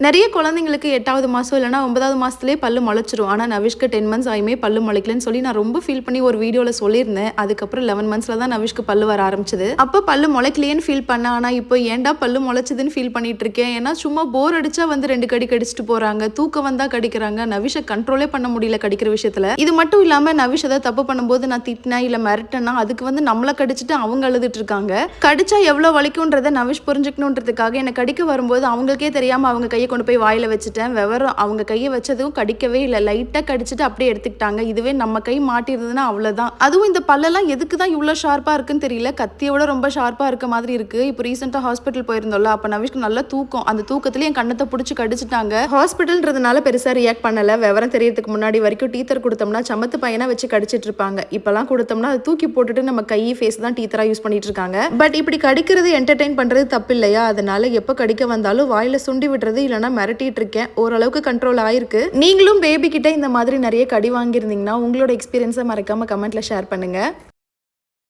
நிறைய குழந்தைங்களுக்கு 8வது மாசம் இல்லைனா 9வது மாசத்துலேயே பல்லு முளைச்சிரும். ஆனால் நவிஷ்க்கு 10 மந்த்ஸ் ஆயுமே பல்லு முளைக்கலன்னு சொல்லி நான் ரொம்ப ஃபீல் பண்ணி ஒரு வீடியோவில் சொல்லியிருந்தேன். அதுக்கப்புறம் 11 மந்த்ஸில் தான் நவிஷ்க்கு பல்லு வர ஆரம்பிச்சது. அப்போ பல்லு முளைக்கலையேன்னு ஃபீல் பண்ணேன். ஆனால் இப்போ ஏன்டா பல்லு முளைச்சதுன்னு ஃபீல் பண்ணிட்டு இருக்கேன். ஏன்னா சும்மா போர் அடிச்சா வந்து 2 கடி கடிச்சிட்டு போறாங்க, தூக்கம் வந்தா கடிக்கிறாங்க. நவிஷை கண்ட்ரோலே பண்ண முடியல கடிக்கிற விஷயத்துல. இது மட்டும் இல்லாம நவிஷ் ஏதாவது தப்பு பண்ணும்போது நான் திட்டினேன் இல்லை மிரட்டினா அதுக்கு வந்து நம்மளை கடிச்சிட்டு அவங்க அழுதுட்டு இருக்காங்க. கடிச்சா எவ்வளோ வலிக்கும்ன்றதை நவிஷ் புரிஞ்சுக்கணுன்றதுக்காக என்னை கடிக்க வரும்போது அவங்களுக்கே தெரியாம அவங்க கையை கொண்டு போய் வாயில வச்சுட்டேன். விவரம் அவங்க கையை வச்சதும் கடிக்கவே இல்லை, லைட்டா கடிச்சிட்டு அப்படியே எடுத்துக்கிட்டாங்க. இதுவே நம்ம கை மாட்டிருந்ததுன்னா அவ்வளவுதான். அதுவும் இந்த பல்லெல்லாம் எதுக்கு தான் இவ்வளவு ஷார்ப்பா இருக்குன்னு தெரியல. கத்தியோட ரொம்ப ஷார்ப்பா இருக்க மாதிரி இருக்கு. இப்போ ரீசெண்டா ஹாஸ்பிட்டல் போயிருந்தோம்ல, அப்ப நவிஷ்க்கு நல்ல தூக்கம். அந்த தூக்கத்துல என் கண்ணத்தை பிடிச்சி கடிச்சிட்டாங்க. ஹாஸ்பிட்டல்ன்றதுனால பெருசா ரியாக்ட் பண்ணல. விவரம் தெரியறதுக்கு முன்னாடி வரைக்கும் டீத்தர் கொடுத்தோம்னா சமத்து பையனா வச்சு கடிச்சிட்டு இருப்பாங்க. இப்பெல்லாம் கொடுத்தோம்னா அது தூக்கி போட்டுட்டு நம்ம கை ஃபேஸ் தான் டீத்தரா யூஸ் பண்ணிட்டு இருக்காங்க. பட் இப்படி கடிக்கிறது என்டர்டெயின் பண்றது தப்பு இல்லையா? அதனால எப்ப கடிக்க வந்தாலும் வாயில சுண்டி விடுறது இல்லைன்னா மிரட்டிட்டு இருக்கேன். ஓரளவுக்கு கண்ட்ரோல் ஆயிருக்கு. நீங்களும் பேபி கிட்ட இந்த மாதிரி நிறைய கடி வாங்கியிருந்தீங்கன்னா உங்களோட எக்ஸ்பீரியன்ஸை மறக்காம கமெண்ட்ல ஷேர் பண்ணுங்க.